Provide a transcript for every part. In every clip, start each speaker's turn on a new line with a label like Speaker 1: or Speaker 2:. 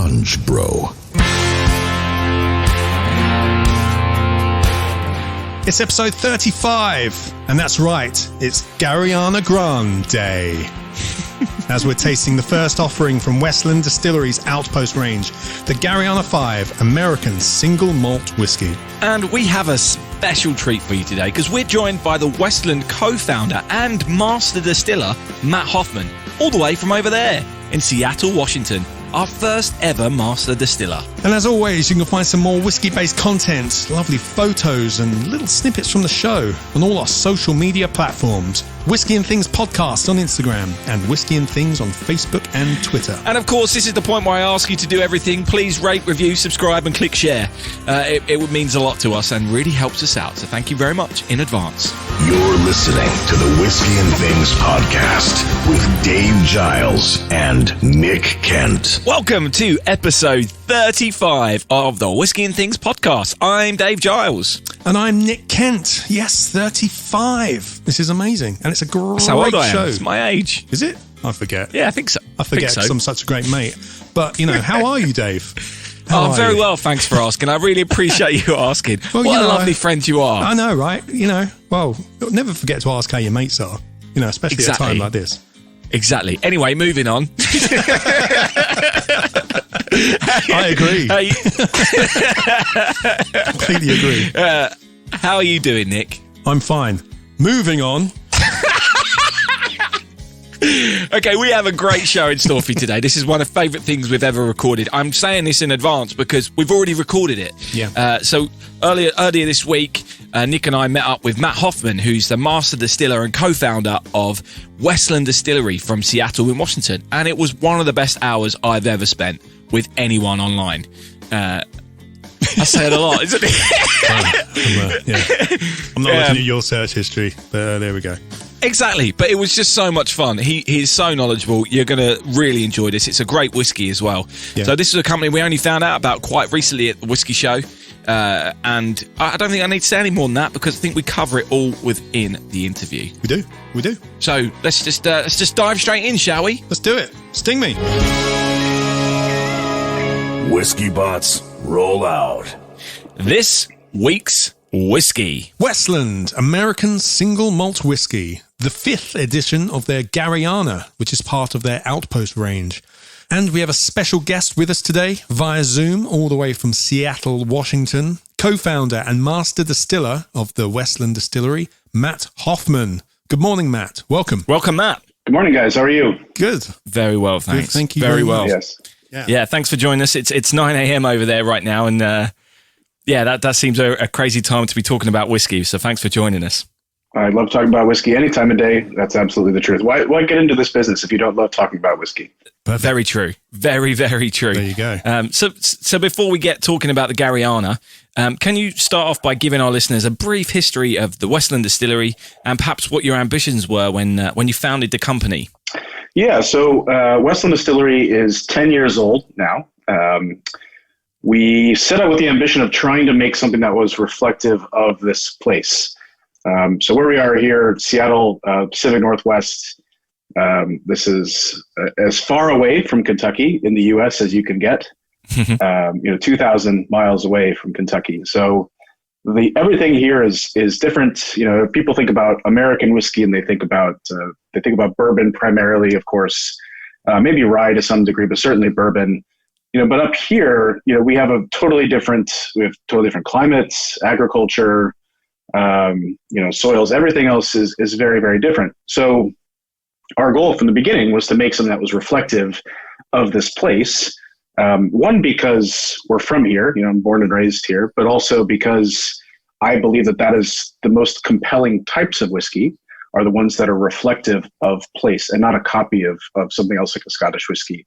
Speaker 1: Grunge Bro.
Speaker 2: It's episode 35, and that's right, it's Garryana Grande Day. As we're tasting the first offering from Westland Distillery's Outpost Range, the Garryana 5 American Single Malt Whiskey.
Speaker 3: And we have a special treat for you today because we're joined by the Westland co-founder and Master Distiller, Matt Hofmann, all the way from over there in Seattle, Washington. Our first ever Master Distiller.
Speaker 2: And as always, you can find some more whiskey-based content, lovely photos and little snippets from the show on all our social media platforms. Whisky and Things podcast on Instagram and Whisky and Things on Facebook and Twitter.
Speaker 3: And of course, this is the point where I ask you to do everything. Please rate, review, subscribe and click share. It means a lot to us and really helps us out. So thank you very much in advance.
Speaker 1: You're listening to the Whisky and Things podcast with Dave Giles and Nick Kent.
Speaker 3: Welcome to episode 35 of the Whisky and Things podcast. I'm Dave Giles.
Speaker 2: And I'm Nick Kent. Yes, 35. This is amazing. And it's a great
Speaker 3: That's how old I am.
Speaker 2: show.
Speaker 3: It's my age.
Speaker 2: Is it? I forget.
Speaker 3: Yeah, I think so.
Speaker 2: I forget because I'm such a great mate. But, you know, how are you, Dave?
Speaker 3: I'm very well, thanks for asking. I really appreciate you asking.
Speaker 2: Well,
Speaker 3: what a lovely friend you are.
Speaker 2: I know, right? You know, well, never forget to ask how your mates are, you know, especially at a time like this.
Speaker 3: Exactly. Anyway, moving on.
Speaker 2: I agree. Completely agree.
Speaker 3: How are you doing, Nick?
Speaker 2: I'm fine. Moving on.
Speaker 3: Okay, we have a great show in store for you today. This is one of the favourite things we've ever recorded. I'm saying this in advance because we've already recorded it.
Speaker 2: Yeah.
Speaker 3: So earlier this week, Nick and I met up with Matt Hofmann, who's the Master Distiller and co-founder of Westland Distillery from Seattle in Washington. And it was one of the best hours I've ever spent with anyone online. I say it a lot, isn't it?
Speaker 2: I'm not looking at your search history, but there we go.
Speaker 3: Exactly, but it was just so much fun. He's so knowledgeable. You're going to really enjoy this. It's a great whiskey as well. Yeah. So this is a company we only found out about quite recently at the whiskey show. And I don't think I need to say any more than that because I think we cover it all within the interview.
Speaker 2: We do.
Speaker 3: So let's just dive straight in, shall we?
Speaker 2: Let's do it. Sting me.
Speaker 1: Whiskey bots, roll out.
Speaker 3: This week's whiskey.
Speaker 2: Westland American Single Malt Whiskey, the 5th edition of their Garryana, which is part of their Outpost range. And we have a special guest with us today via Zoom, all the way from Seattle, Washington, co-founder and master distiller of the Westland Distillery, Matt Hofmann. Good morning, Matt. Welcome.
Speaker 3: Welcome, Matt.
Speaker 4: Good morning, guys. How are you?
Speaker 2: Good.
Speaker 3: Very well, thanks.
Speaker 2: Good, thank you
Speaker 3: very well.
Speaker 4: Yes.
Speaker 3: Yeah, thanks for joining us. It's 9 a.m. over there right now, and that seems a crazy time to be talking about whiskey, so thanks for joining us.
Speaker 4: I love talking about whiskey any time of day. That's absolutely the truth. Why get into this business if you don't love talking about whiskey?
Speaker 2: Perfect.
Speaker 3: Very true. Very, very true.
Speaker 2: There you go.
Speaker 3: So before we get talking about the Garryana, can you start off by giving our listeners a brief history of the Westland Distillery and perhaps what your ambitions were when you founded the company?
Speaker 4: Yeah, so Westland Distillery is 10 years old now. We set out with the ambition of trying to make something that was reflective of this place. So where we are here, Seattle, Pacific Northwest, this is as far away from Kentucky in the U.S. as you can get, 2,000 miles away from Kentucky. So everything here is different. You know, people think about American whiskey and they think about bourbon primarily, of course, maybe rye to some degree, but certainly bourbon. You know, but up here, you know, we have totally different climates, agriculture, soils, everything else is very, very different. So our goal from the beginning was to make something that was reflective of this place. One, because we're from here, you know, I'm born and raised here, but also because I believe that is the most compelling types of whiskey are the ones that are reflective of place and not a copy of something else like a Scottish whiskey.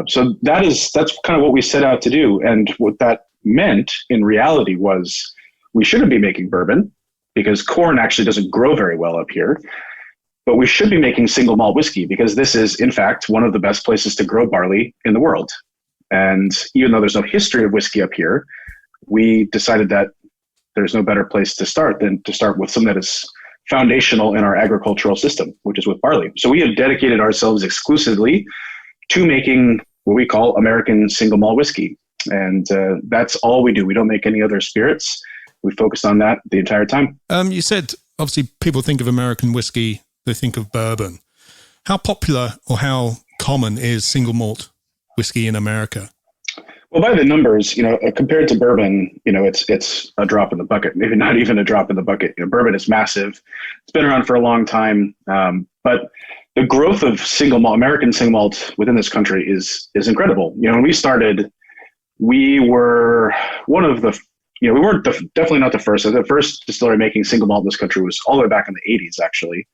Speaker 4: So that's kind of what we set out to do. And what that meant in reality was we shouldn't be making bourbon because corn actually doesn't grow very well up here, but we should be making single malt whiskey because this is in fact one of the best places to grow barley in the world. And even though there's no history of whiskey up here, we decided that there's no better place to start than to start with something that is foundational in our agricultural system, which is with barley. So we have dedicated ourselves exclusively to making what we call American Single Malt Whiskey. And that's all we do. We don't make any other spirits. We focus on that the entire time.
Speaker 2: You said, obviously, people think of American whiskey, they think of bourbon. How popular or how common is single malt whiskey in America?
Speaker 4: Well, by the numbers, compared to bourbon, it's a drop in the bucket, maybe not even a drop in the bucket. Bourbon is massive. It's been around for a long time. But the growth of American single malt within this country is incredible. When we started, we were one of the, we weren't definitely not the first. The first distillery making single malt in this country was all the way back in the 80s, actually.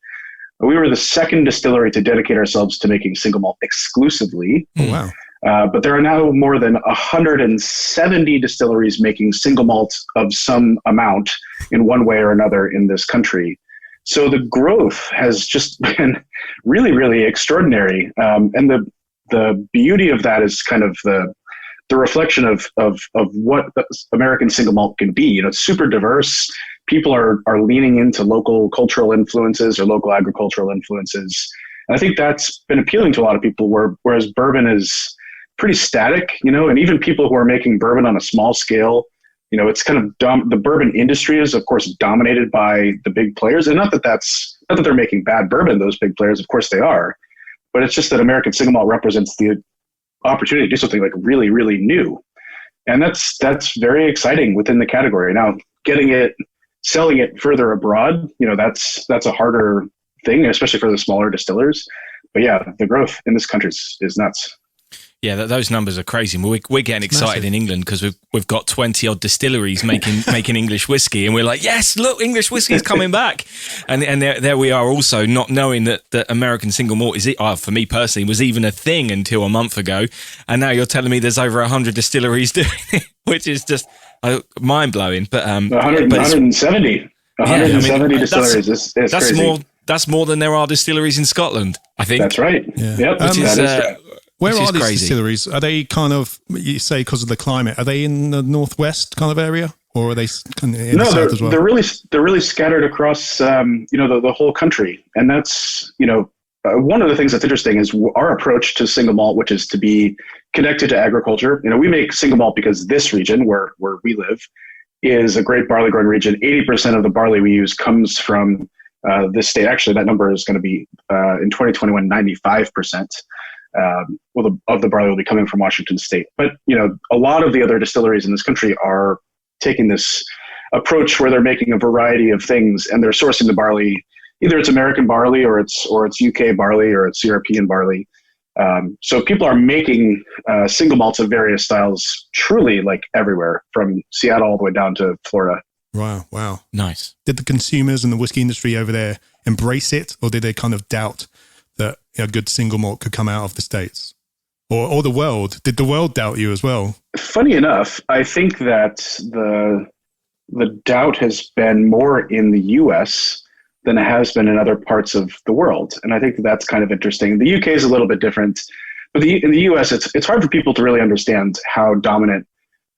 Speaker 4: We were the second distillery to dedicate ourselves to making single malt exclusively.
Speaker 2: Oh, wow.
Speaker 4: But there are now more than 170 distilleries making single malt of some amount in one way or another in this country. So the growth has just been really, really extraordinary. And the beauty of that is kind of the reflection of what American single malt can be. It's super diverse. People are leaning into local cultural influences or local agricultural influences. And I think that's been appealing to a lot of people, whereas bourbon is pretty static, and even people who are making bourbon on a small scale, it's kind of the bourbon industry is, of course, dominated by the big players. And not that they're making bad bourbon, those big players, of course they are. But it's just that American single malt represents the opportunity to do something like really, really new. And that's very exciting within the category. Now, selling it further abroad, that's a harder thing, especially for the smaller distillers. But yeah, the growth in this country is nuts.
Speaker 3: Yeah, those numbers are crazy. We're getting excited in England because we've got 20 odd distilleries making English whiskey, and we're like, yes, look, English whiskey is coming back. And there we are, also not knowing that American single malt for me personally, was even a thing until a month ago, and now you're telling me there's over 100 distilleries doing it, which is just mind blowing. But
Speaker 4: 170 distilleries. That's crazy.
Speaker 3: That's more than there are distilleries in Scotland, I think.
Speaker 4: That's right.
Speaker 2: Yeah.
Speaker 4: Yep.
Speaker 3: That is right.
Speaker 2: Where are these
Speaker 3: crazy.
Speaker 2: distilleries? Are they kind of, you say because of the climate, are they in the northwest kind of area, or are they in the south as well?
Speaker 4: They're really scattered across the whole country, and that's one of the things that's interesting is our approach to single malt, which is to be connected to agriculture. We make single malt because this region where we live is a great barley growing region. 80% of the barley we use comes from this state. Actually, that number is going to be in 2021 95%. Of the barley will be coming from Washington State. But, a lot of the other distilleries in this country are taking this approach where they're making a variety of things, and they're sourcing the barley. Either it's American barley or it's UK barley or it's European barley. So people are making single malts of various styles truly like everywhere, from Seattle all the way down to Florida.
Speaker 2: Wow.
Speaker 3: Nice.
Speaker 2: Did the consumers and the whiskey industry over there embrace it, or did they kind of doubt that a good single malt could come out of the States? Or the world? Did the world doubt you as well?
Speaker 4: Funny enough, I think that the doubt has been more in the US than it has been in other parts of the world. And I think that's kind of interesting. The UK is a little bit different, but in the US, it's hard for people to really understand how dominant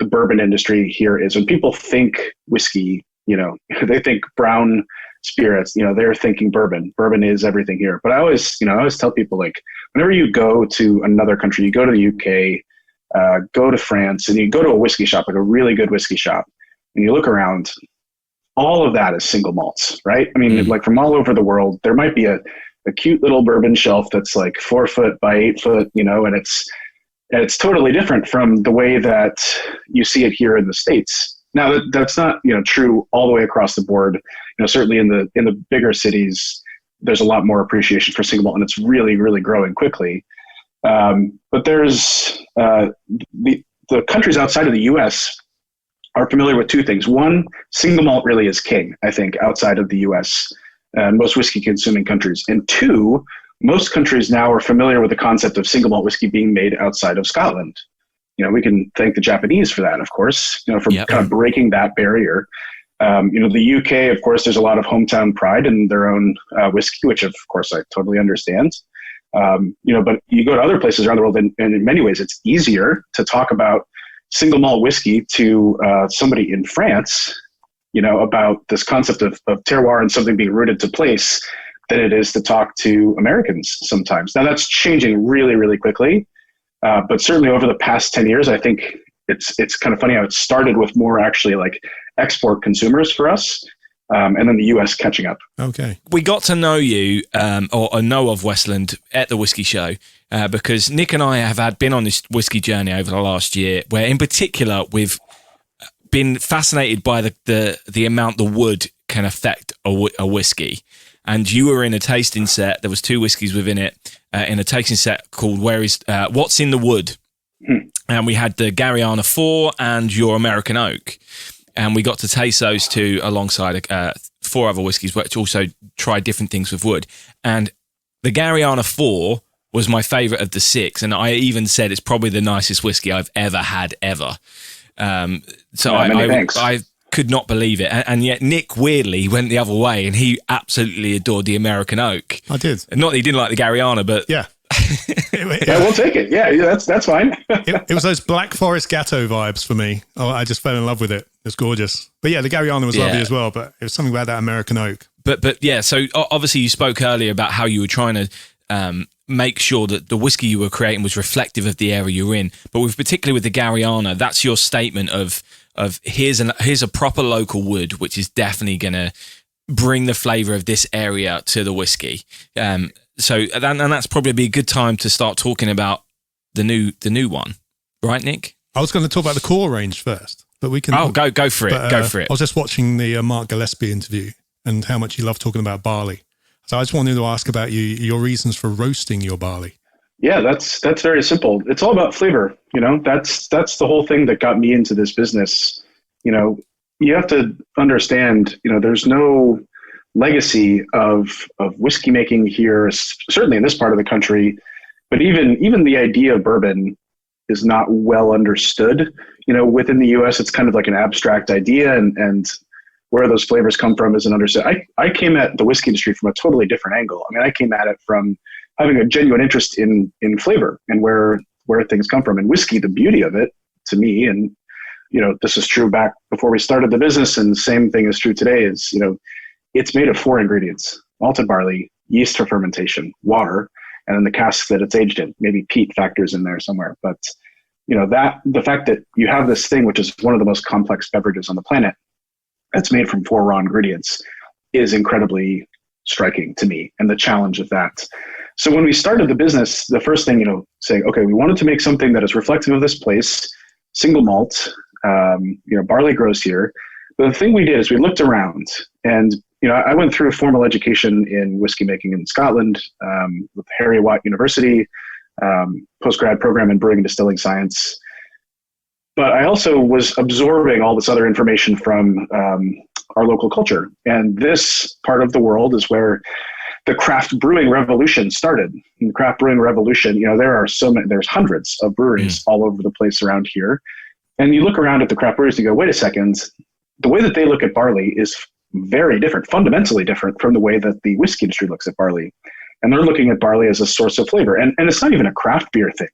Speaker 4: the bourbon industry here is. When people think whiskey, they think brown spirits, they're thinking bourbon. Bourbon is everything here. But I always tell people, like, whenever you go to another country, you go to the UK, go to France, and you go to a whiskey shop, like a really good whiskey shop, and you look around, all of that is single malts, right? I mean, like from all over the world, there might be a cute little bourbon shelf that's like 4 foot by 8 foot, and it's totally different from the way that you see it here in the States. Now that's not, true all the way across the board. Certainly in the bigger cities, there's a lot more appreciation for single malt, and it's really, really growing quickly. But there's the countries outside of the U.S. are familiar with two things. One, single malt really is king, I think, outside of the U.S. and most whiskey consuming countries. And two, most countries now are familiar with the concept of single malt whiskey being made outside of Scotland. We can thank the Japanese for that, of course, for kind of breaking that barrier. The UK, of course, there's a lot of hometown pride in their own whiskey, which of course I totally understand. But you go to other places around the world, and in many ways it's easier to talk about single malt whiskey to somebody in France, about this concept of terroir and something being rooted to place than it is to talk to Americans sometimes. Now that's changing really, really quickly. But certainly over the past 10 years, I think it's kind of funny how it started with more actually like export consumers for us. And then the US catching up.
Speaker 2: Okay.
Speaker 3: We got to know you or know of Westland at the Whiskey Show because Nick and I have been on this whiskey journey over the last year where in particular we've been fascinated by the amount the wood can affect a whiskey. And you were in a tasting set. There was 2 whiskeys within it in a tasting set called What's in the Wood? And we had the Garryana 4 and your American Oak. And we got to taste those 2 alongside 4 other whiskies, which also tried different things with wood. And the Garryana 4 was my favourite of the 6. And I even said it's probably the nicest whiskey I've ever had, ever. I could not believe it. And yet Nick weirdly went the other way and he absolutely adored the American Oak.
Speaker 2: I did.
Speaker 3: Not that he didn't like the Garryana, but...
Speaker 2: Yeah.
Speaker 4: Yeah, we'll take it. Yeah, that's fine.
Speaker 2: it was those Black Forest Gatto vibes for me. Oh, I just fell in love with it. It's gorgeous. But yeah, the Garryana was lovely as well, but it was something about that American Oak.
Speaker 3: But yeah, so obviously you spoke earlier about how you were trying to make sure that the whiskey you were creating was reflective of the area you're in. But particularly with the Garryana, that's your statement of here's a proper local wood, which is definitely going to bring the flavour of this area to the whiskey. So that's probably be a good time to start talking about the new one, right, Nick?
Speaker 2: I was going to talk about the core range first, but we can.
Speaker 3: Oh, go for it. Go for it.
Speaker 2: I was just watching the Mark Gillespie interview and how much you love talking about barley. So I just wanted to ask about your reasons for roasting your barley.
Speaker 4: Yeah, that's very simple. It's all about flavor. That's the whole thing that got me into this business. You have to understand. There's no legacy of whiskey making here, certainly in this part of the country, but even the idea of bourbon is not well understood. Within the US, it's kind of like an abstract idea, and where those flavors come from isn't understood. I came at the whiskey industry from a totally different angle. I came at it from having a genuine interest in flavor and where things come from. And whiskey, the beauty of it to me, and this is true back before we started the business, and the same thing is true today, is it's made of 4 ingredients: malted barley, yeast for fermentation, water, and then the cask that it's aged in. Maybe peat factors in there somewhere. But the fact that you have this thing, which is one of the most complex beverages on the planet, that's made from 4 raw ingredients, is incredibly striking to me, and the challenge of that. So when we started the business, the first thing, saying, okay, we wanted to make something that is reflective of this place, single malt, barley grows here. But the thing we did is we looked around, and I went through a formal education in whiskey making in Scotland with Heriot-Watt University, postgrad program in brewing and distilling science. But I also was absorbing all this other information from our local culture. And this part of the world is where the craft brewing revolution started. In the craft brewing revolution, there's hundreds of breweries all over the place around here. And you look around at the craft breweries and go, wait a second, the way that they look at barley is very different, fundamentally different from the way that the whiskey industry looks at barley. And they're looking at barley as a source of flavor. And it's not even a craft beer thing,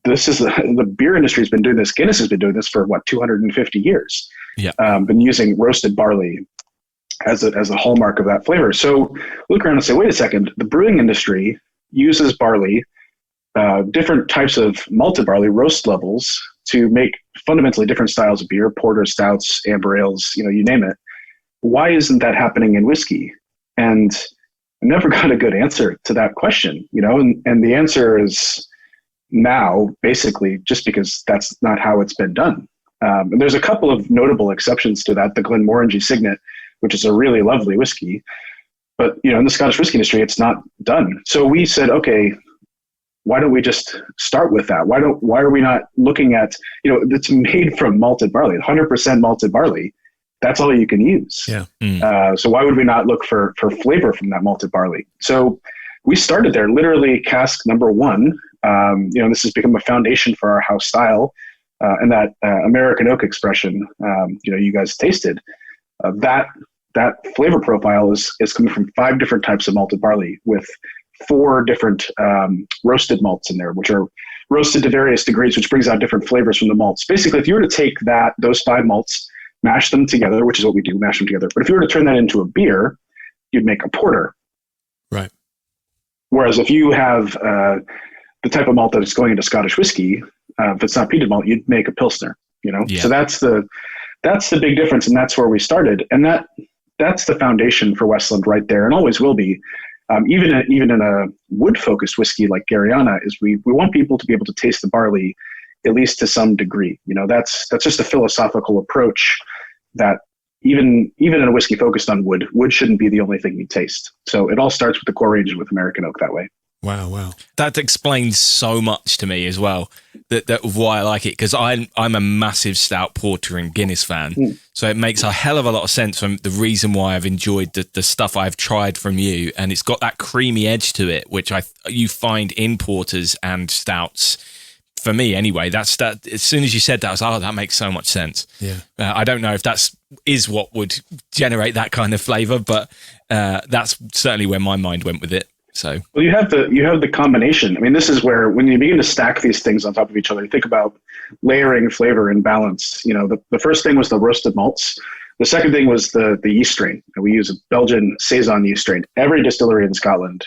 Speaker 4: This is the beer industry has been doing this. Guinness has been doing this for 250 years.
Speaker 3: Yeah.
Speaker 4: Been using roasted barley as a hallmark of that flavor. So look around and say, wait a second, the brewing industry uses barley, different types of malted barley, roast levels, to make fundamentally different styles of beer, porters, stouts, amber ales, you name it. Why isn't that happening in whiskey? And I never got a good answer to that question, and the answer is now, basically, just because that's not how it's been done. And there's a couple of notable exceptions to that. The Glenmorangie Signet, which is a really lovely whiskey, but in the Scottish whiskey industry, it's not done. So we said, okay, why don't we just start with that? Why are we not looking at, it's made from malted barley, 100% malted barley. That's all you can use.
Speaker 2: Yeah.
Speaker 4: So why would we not look for flavor from that malted barley? So we started there, literally cask number 1. This has become a foundation for our house style, and that American oak expression, you guys tasted. That flavor profile is coming from 5 different types of malted barley with 4 different roasted malts in there, which are roasted to various degrees, which brings out different flavors from the malts. Basically, if you were to take those 5 malts, mash them together, which is what we do, mash them together. But if you were to turn that into a beer, you'd make a porter.
Speaker 2: Right.
Speaker 4: Whereas if you have the type of malt that is going into Scottish whiskey, if it's not peated malt, you'd make a Pilsner, you know?
Speaker 3: Yeah.
Speaker 4: So that's the big difference. And that's where we started. And that's the foundation for Westland right there, and always will be. Even in a wood-focused whiskey like Garryana, is we want people to be able to taste the barley, at least to some degree. You know, that's just a philosophical approach that even in a whiskey focused on wood shouldn't be the only thing you taste. So it all starts with the core range with American oak that way.
Speaker 2: Wow.
Speaker 3: That explains so much to me as well, that of why I like it, because I'm a massive stout porter and Guinness fan. So it makes a hell of a lot of sense from the reason why I've enjoyed the stuff I've tried from you, and it's got that creamy edge to it, which you find in porters and stouts. For me, anyway, that. As soon as you said that, I was like, that makes so much sense.
Speaker 2: Yeah.
Speaker 3: I don't know if is what would generate that kind of flavour, but that's certainly where my mind went with it. So,
Speaker 4: well, you have the combination. I mean, this is where when you begin to stack these things on top of each other, you think about layering flavor and balance. You know, the first thing was the roasted malts. The second thing was the yeast strain. And we use a Belgian Saison yeast strain. Every distillery in Scotland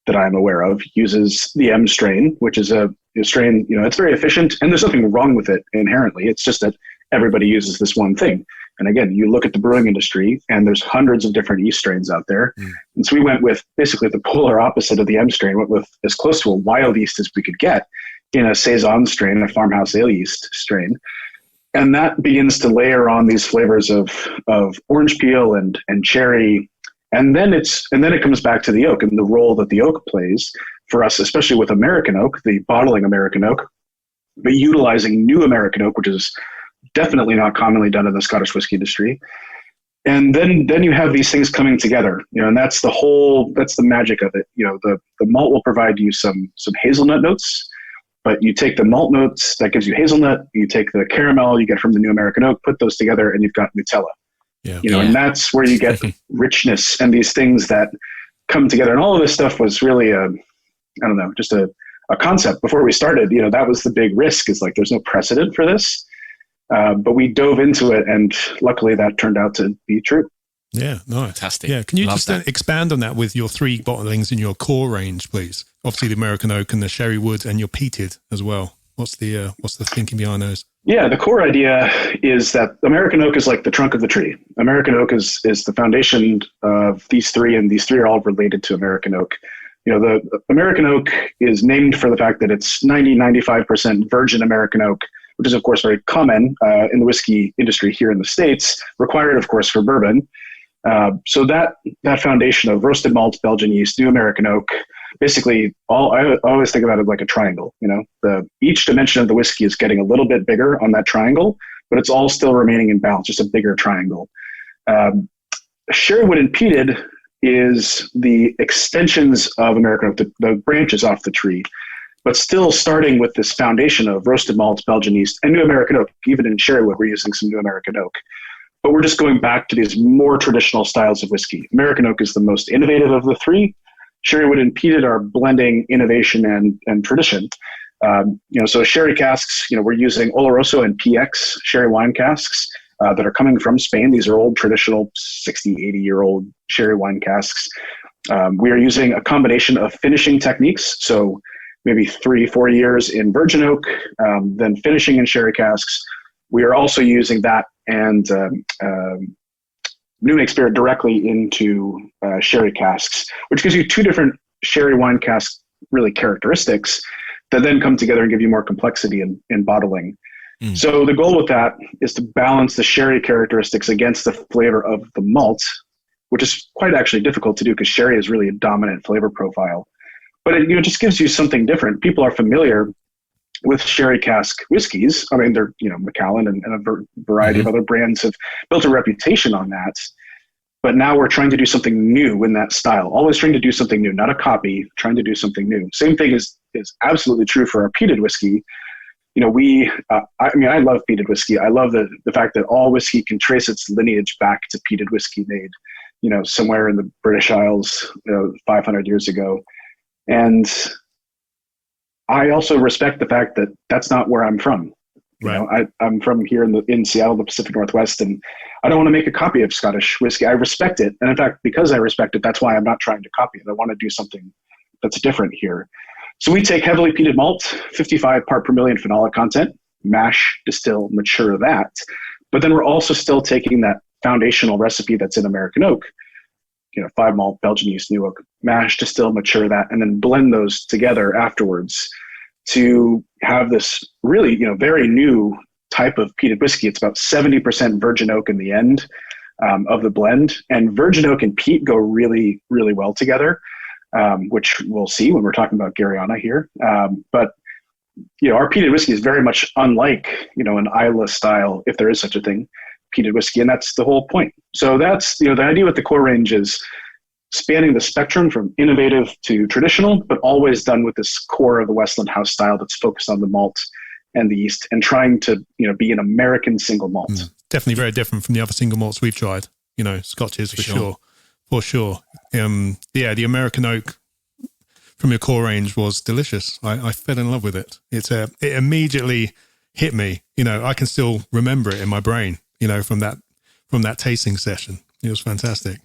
Speaker 4: that I'm aware of uses the M strain, which is a strain, you know, it's very efficient, and there's nothing wrong with it inherently. It's just that everybody uses this one thing. And again, you look at the brewing industry, and there's hundreds of different yeast strains out there. And so we went with basically the polar opposite of the M strain, went with as close to a wild yeast as we could get in a Saison strain, a farmhouse ale yeast strain. And that begins to layer on these flavors of orange peel and cherry. And then it comes back to the oak and the role that the oak plays for us, especially with American oak, the bottling American oak, but utilizing new American oak, which is definitely not commonly done in the Scottish whiskey industry. And then you have these things coming together, you know, and that's the magic of it. You know, the malt will provide you some hazelnut notes, but you take the malt notes, that gives you hazelnut, you take the caramel you get from the new American oak, put those together, and you've got Nutella.
Speaker 2: Yeah.
Speaker 4: You know, and that's where you get richness and these things that come together. And all of this stuff was really just a concept before we started. You know, that was the big risk, is like, there's no precedent for this. But we dove into it, and luckily that turned out to be true.
Speaker 2: Yeah, nice.
Speaker 3: Fantastic.
Speaker 2: Yeah, can you
Speaker 3: Love
Speaker 2: just
Speaker 3: that.
Speaker 2: expand on that with your 3 bottlings in your core range, please? Obviously, the American oak and the sherry wood, and your peated as well. What's the thinking behind those? Yeah,
Speaker 4: the core idea is that American oak is like the trunk of the tree. American oak is the foundation of these 3, and these 3 are all related to American oak. You know, the American oak is named for the fact that it's 95% virgin American oak, which is, of course, very common in the whiskey industry here in the States, required, of course, for bourbon. So that foundation of roasted malt, Belgian yeast, new American oak, basically I always think about it like a triangle. You know, each dimension of the whiskey is getting a little bit bigger on that triangle, but it's all still remaining in balance, just a bigger triangle. Sherry wood and peated is the extensions of American oak, the branches off the tree, but still starting with this foundation of roasted malt, Belgian yeast, and new American oak. Even in sherry wood, we're using some new American oak. But we're just going back to these more traditional styles of whiskey. American oak is the most innovative of the 3. Sherrywood and peated are blending innovation and tradition. So sherry casks, you know, we're using Oloroso and PX sherry wine casks that are coming from Spain. These are old, traditional 60, 80-year-old sherry wine casks. We are using a combination of finishing techniques. So maybe 3-4 years in virgin oak, then finishing in sherry casks. We are also using that and new make spirit directly into sherry casks, which gives you 2 different sherry wine cask really characteristics that then come together and give you more complexity in bottling. So the goal with that is to balance the sherry characteristics against the flavor of the malt, which is quite actually difficult to do because sherry is really a dominant flavor profile. But it just gives you something different. People are familiar with sherry cask whiskeys. I mean, they're, Macallan and a variety of other brands have built a reputation on that. But now we're trying to do something new in that style, always trying to do something new, not a copy, trying to do something new. Same thing is absolutely true for our peated whiskey. I love peated whiskey. I love the fact that all whiskey can trace its lineage back to peated whiskey made, somewhere in the British Isles, 500 years ago. And I also respect the fact that that's not where I'm from. Right. I'm from here in Seattle, the Pacific Northwest, and I don't want to make a copy of Scottish whiskey. I respect it. And in fact, because I respect it, that's why I'm not trying to copy it. I want to do something that's different here. So we take heavily peated malt, 55 part per million phenolic content, mash, distill, mature that. But then we're also still taking that foundational recipe that's in American oak, 5 malt, Belgian yeast, new oak, mash, distill, mature that, and then blend those together afterwards to have this really, very new type of peated whiskey. It's about 70% virgin oak in the end of the blend, and virgin oak and peat go really, really well together, which we'll see when we're talking about Garryana here. But our peated whiskey is very much unlike, an Islay style, if there is such a thing, peated whiskey, and that's the whole point. So that's, the idea with the core range is spanning the spectrum from innovative to traditional, but always done with this core of the Westland house style that's focused on the malt and the yeast and trying to, be an American single malt.
Speaker 2: Definitely very different from the other single malts we've tried, Scotches for sure. For sure. The American oak from your core range was delicious. I fell in love with it. It immediately hit me. I can still remember it in my brain, from that tasting session. It was fantastic.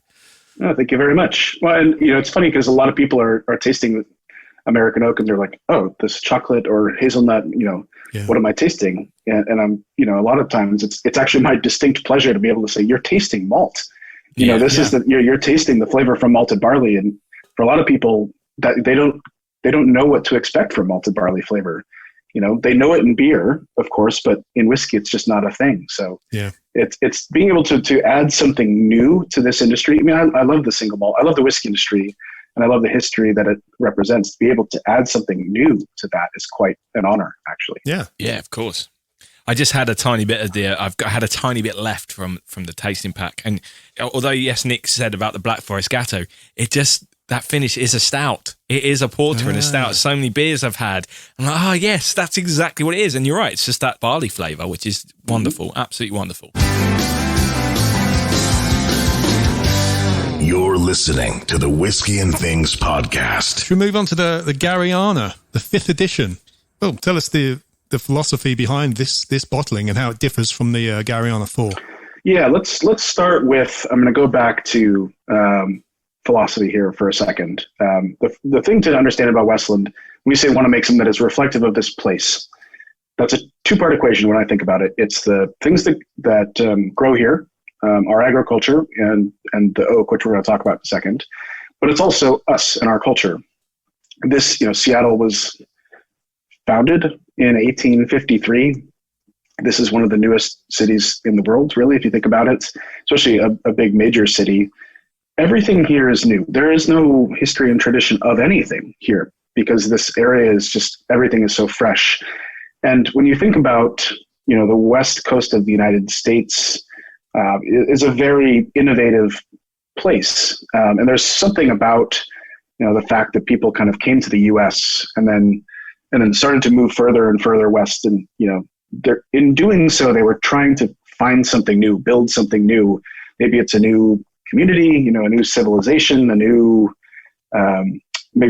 Speaker 4: Oh, thank you very much. Well, and it's funny because a lot of people are tasting American oak and they're like, oh, this chocolate or hazelnut, what am I tasting? And I'm, a lot of times it's actually my distinct pleasure to be able to say, you're tasting malt. This is you're tasting the flavor from malted barley. And for a lot of people that they don't know what to expect from malted barley flavor. They know it in beer, of course, but in whiskey, it's just not a thing. So it's being able to add something new to this industry. I mean, I love the single malt. I love the whiskey industry, and I love the history that it represents. To be able to add something new to that is quite an honor, actually.
Speaker 3: Yeah, of course. I just had a tiny bit of had a tiny bit left from the tasting pack. And although, yes, Nick said about the Black Forest Gatto, that finish is a stout. It is a porter and a stout. So many beers I've had. I'm like, yes, that's exactly what it is. And you're right. It's just that barley flavour, which is wonderful. Absolutely wonderful.
Speaker 1: You're listening to the Whisky and Things podcast.
Speaker 2: Should we move on to the Garryana, the 5th edition? Well, tell us the philosophy behind this bottling and how it differs from the Garryana 4.
Speaker 4: Yeah, let's start with, I'm going to go back to philosophy here for a second. The thing to understand about Westland, we say want to make something that is reflective of this place. That's a two-part equation when I think about it. It's the things that grow here, our agriculture and the oak, which we're going to talk about in a second, but it's also us and our culture. This, Seattle was founded in 1853. This is one of the newest cities in the world, really, if you think about it, especially a big major city. Everything here is new. There is no history and tradition of anything here because this area is just, everything is so fresh. And when you think about, the west coast of the United States is a very innovative place. And there's something about, the fact that people kind of came to the U.S. and then started to move further and further west. And, in doing so, they were trying to find something new, build something new. Maybe it's a new community, a new civilization, maybe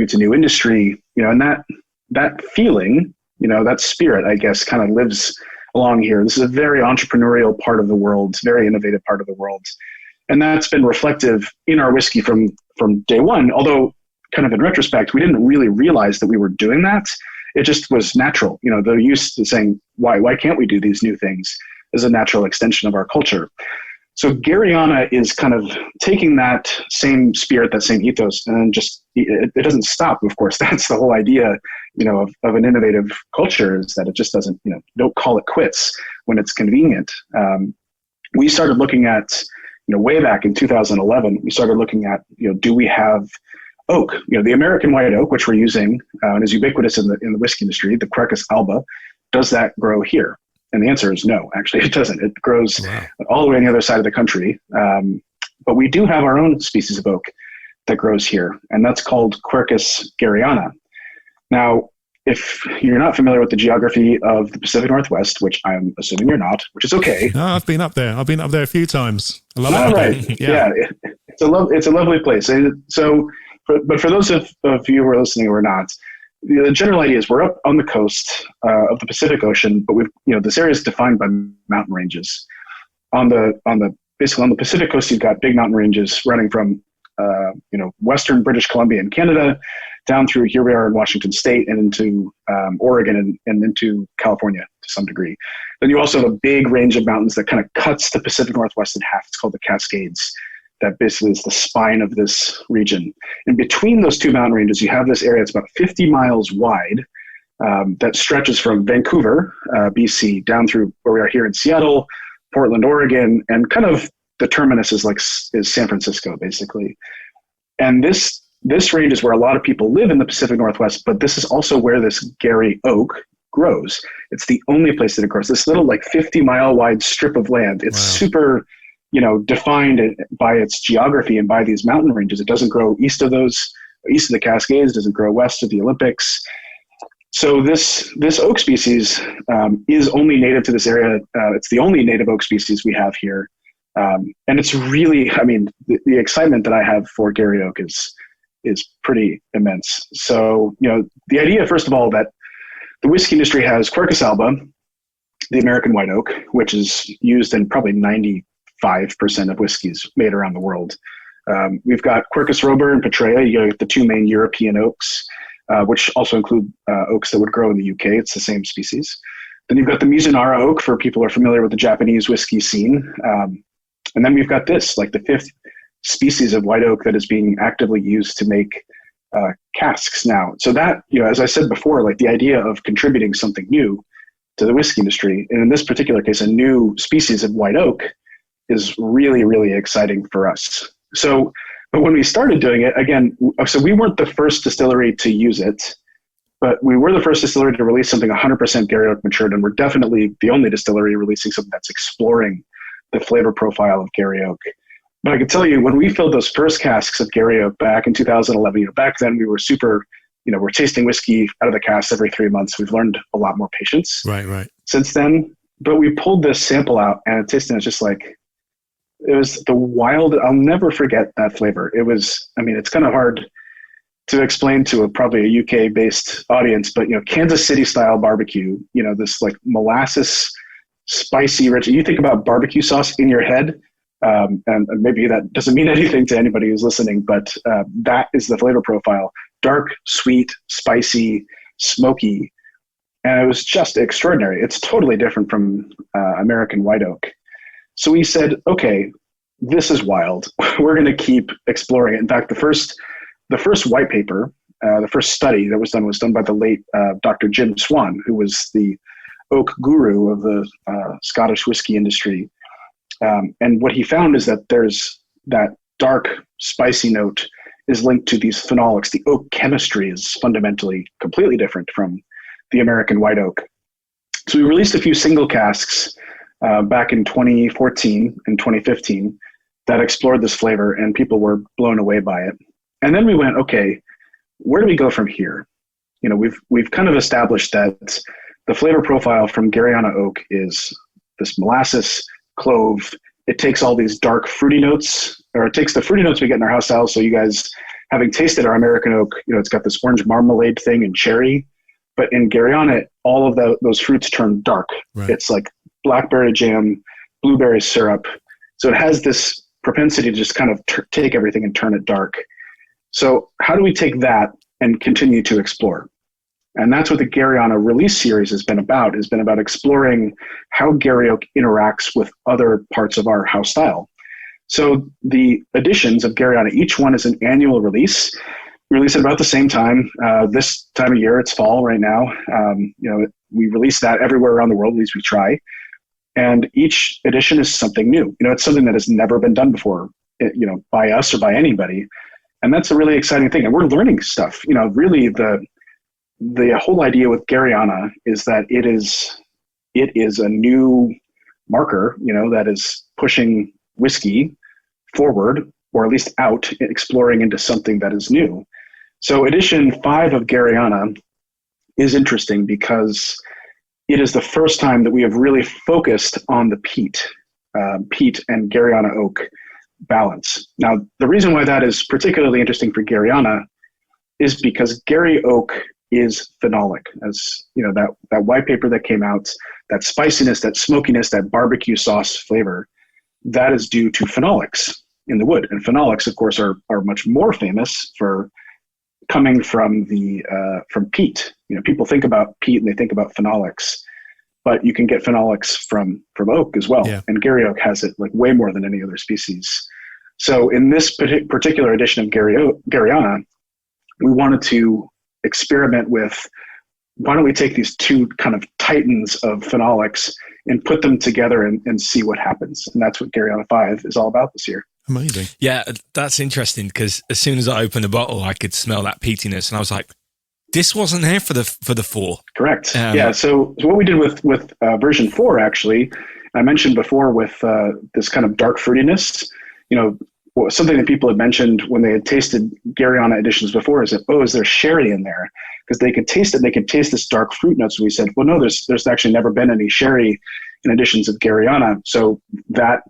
Speaker 4: it's a new industry, and that feeling, that spirit, I guess, kind of lives along here. This is a very entrepreneurial part of the world, very innovative part of the world. And that's been reflective in our whiskey from day one, although kind of in retrospect, we didn't really realize that we were doing that. It just was natural. They're used to saying, why can't we do these new things as a natural extension of our culture? So Garryana is kind of taking that same spirit, that same ethos, and just, it doesn't stop, of course. That's the whole idea, of an innovative culture, is that it just doesn't, don't call it quits when it's convenient. We started looking at, way back in 2011, we started looking at, do we have oak? The American white oak, which we're using and is ubiquitous in the whiskey industry, the Quercus alba, does that grow here? And the answer is no, actually it doesn't. It grows all the way on the other side of the country. But we do have our own species of oak that grows here, and that's called Quercus garryana. Now, if you're not familiar with the geography of the Pacific Northwest, which I'm assuming you're not, which is okay.
Speaker 2: No, I've been up there. I've been up there a few times. I love it.
Speaker 4: All right. Yeah. It's a lovely place. And so, but for those of you who are listening who are not, the general idea is we're up on the coast of the Pacific Ocean, but this area is defined by mountain ranges. Basically on the Pacific coast, you've got big mountain ranges running from Western British Columbia in Canada, down through here we are in Washington State and into Oregon and into California to some degree. Then you also have a big range of mountains that kind of cuts the Pacific Northwest in half. It's called the Cascades. That basically is the spine of this region. And between those two mountain ranges, you have this area that's about 50 miles wide that stretches from Vancouver, BC, down through where we are here in Seattle, Portland, Oregon, and kind of the terminus is San Francisco, basically. And this range is where a lot of people live in the Pacific Northwest, but this is also where this Garry oak grows. It's the only place that it grows. This little 50-mile wide strip of land. It's super, defined by its geography and by these mountain ranges. It doesn't grow east of the Cascades, doesn't grow west of the Olympics. So this oak species is only native to this area. It's the only native oak species we have here. And it's really, the excitement that I have for Garry oak is pretty immense. So, the idea, first of all, that the whiskey industry has Quercus alba, the American white oak, which is used in probably 95% of whiskeys made around the world. We've got Quercus robur and Petrea, you get the two main European oaks, which also include oaks that would grow in the UK. It's the same species. Then you've got the Mizunara oak for people who are familiar with the Japanese whiskey scene. And then we've got this, the fifth species of white oak that is being actively used to make casks now. So that, as I said before, the idea of contributing something new to the whiskey industry, and in this particular case, a new species of white oak, is really, really exciting for us. So, but when we started doing it, again, so we weren't the first distillery to use it, but we were the first distillery to release something 100% Garry oak matured, and we're definitely the only distillery releasing something that's exploring the flavor profile of Garry oak. But I can tell you, when we filled those first casks of Garry oak back in 2011, back then we were super, we're tasting whiskey out of the cask every 3 months. We've learned a lot more patience since then. But we pulled this sample out and it tasted just it was the wild, I'll never forget that flavor. It was, it's kind of hard to explain to probably a UK based audience, but Kansas City style barbecue, this molasses, spicy, rich. You think about barbecue sauce in your head, and maybe that doesn't mean anything to anybody who's listening, but that is the flavor profile. Dark, sweet, spicy, smoky, and it was just extraordinary. It's totally different from American white oak. So we said, okay, this is wild. We're going to keep exploring it. In fact, the first white paper, the first study that was done by the late Dr. Jim Swan, who was the oak guru of the Scottish whiskey industry. And what he found is that there's that dark, spicy note is linked to these phenolics. The oak chemistry is fundamentally completely different from the American white oak. So we released a few single casks back in 2014 and 2015 that explored this flavor, and people were blown away by it. And then we went, okay, where do we go from here? We've kind of established that the flavor profile from Garryana oak is this molasses, clove. It takes all these dark fruity notes, or it takes the fruity notes we get in our house style. So you guys, having tasted our American oak, it's got this orange marmalade thing and cherry. But in Garryana, all of those fruits turn dark. Right. It's like blackberry jam, blueberry syrup. So it has this propensity to just kind of take everything and turn it dark. So how do we take that and continue to explore? And that's what the Garryana release series has been about exploring how Garry oak interacts with other parts of our house style. So the editions of Garryana, each one is an annual release. We release it about the same time. This time of year, it's fall right now. We release that everywhere around the world, at least we try. And each edition is something new. It's something that has never been done before, by us or by anybody. And that's a really exciting thing. And we're learning stuff. Really the whole idea with Garryana is that it is a new marker, that is pushing whiskey forward, or at least out, exploring into something that is new. So edition 5 of Garryana is interesting because it is the first time that we have really focused on the peat and Garryana oak balance. Now, the reason why that is particularly interesting for Garryana is because Garry oak is phenolic. As that white paper that came out, that spiciness, that smokiness, that barbecue sauce flavor, that is due to phenolics. in the wood. And phenolics, of course, are much more famous for coming from from peat. People think about peat and they think about phenolics, but you can get phenolics from oak as well. Yeah. And Garry oak has it like way more than any other species. So in this particular edition of Garryana, we wanted to experiment with, why don't we take these two kind of titans of phenolics and put them together and see what happens. And that's what Garryana 5 is all about this year.
Speaker 3: Amazing. Yeah, that's interesting, because as soon as I opened the bottle, I could smell that peatiness, and I was like, this wasn't here for the 4.
Speaker 4: Correct. So what we did with version 4, actually, I mentioned before with this kind of dark fruitiness, something that people had mentioned when they had tasted Garryana editions before is that, is there sherry in there? Because they could taste it, they could taste this dark fruit notes. So we said, well, no, there's actually never been any sherry in editions of Garryana. So that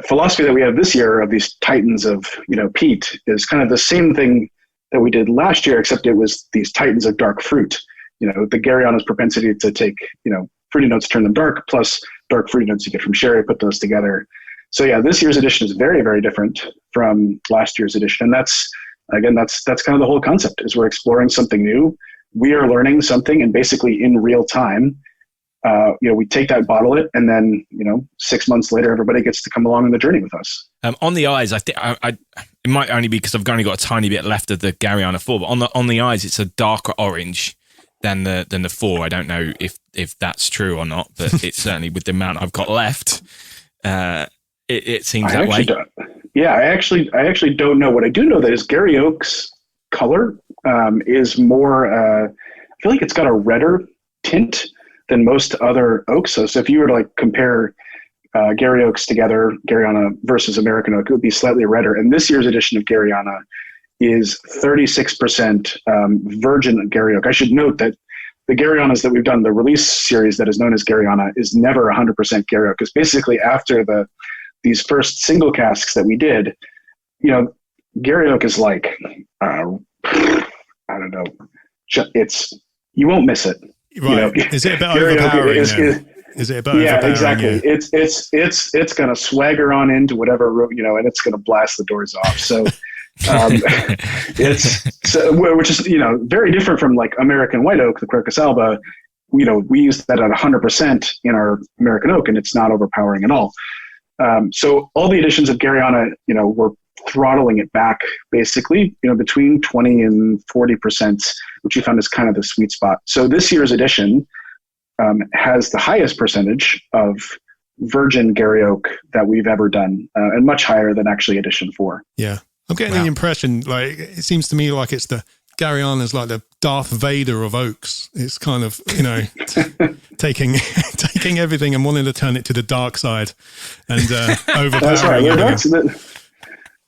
Speaker 4: philosophy that we have this year of these titans of, peat is kind of the same thing that we did last year, except it was these titans of dark fruit. The Garryana's propensity to take, fruity notes, turn them dark, plus dark fruity notes you get from sherry, put those together. So yeah, this year's edition is very, very different from last year's edition. And that's kind of the whole concept, is we're exploring something new. We are learning something, and basically in real time, we take that, bottle it, and then, 6 months later, everybody gets to come along on the journey with us.
Speaker 3: On the eyes, I think it might only be because I've only got a tiny bit left of the Garryana 4, but on the eyes, it's a darker orange than the 4. I don't know if that's true or not, but it's certainly, with the amount I've got left, it seems that way.
Speaker 4: I actually don't know. What I do know that is Garry oak's color is more. I feel like it's got a redder tint than most other oaks. So if you were to compare Garry oaks together, Garryana versus American oak, it would be slightly redder. And this year's edition of Garryana is 36% virgin Garry oak. I should note that the Garryanas that we've done, the release series that is known as Garryana, is never 100% Garry oak, because basically after these first single casks that we did, Garry oak is like, I don't know, you won't miss it.
Speaker 2: Right. Is it about overpowering? Is it about overpowering?
Speaker 4: Exactly. Yeah. It's going to swagger on into whatever, and it's going to blast the doors off. So, which is, very different from like American white oak, the Quercus alba. We use that at 100% in our American oak, and it's not overpowering at all. So all the editions of Garryana, we're throttling it back basically, between 20 and 40%, which we found is kind of the sweet spot. So this year's edition has the highest percentage of virgin Garry oak that we've ever done, and much higher than actually edition 4.
Speaker 2: Yeah. I'm getting the impression, it seems to me like it's the Garryana is like the Darth Vader of oaks. It's kind of, taking everything and wanting to turn it to the dark side and overpowering everything.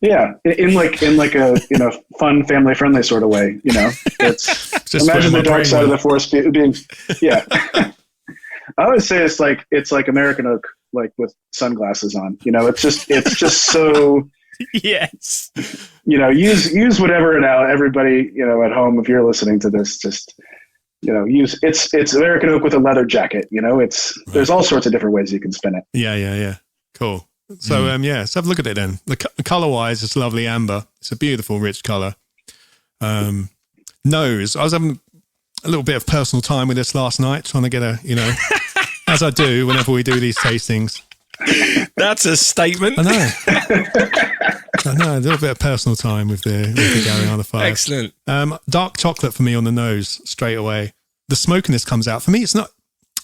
Speaker 4: Yeah, in a fun, family friendly sort of way. It's just imagine the dark side of the force being. Yeah, I always say it's like American oak, like with sunglasses on. It's just so.
Speaker 3: Yes.
Speaker 4: Use whatever now. Everybody, at home, if you're listening to this, just use it's American oak with a leather jacket. There's all sorts of different ways you can spin it.
Speaker 2: Yeah. Cool. So let's have a look at it then. The color wise, it's lovely amber. It's a beautiful, rich color. Nose. I was having a little bit of personal time with this last night, trying to get as I do whenever we do these tastings.
Speaker 3: That's a statement.
Speaker 2: I know, a little bit of personal time with the Garryana 5.
Speaker 3: Excellent.
Speaker 2: Dark chocolate for me on the nose straight away. The smokiness comes out. For me, it's not.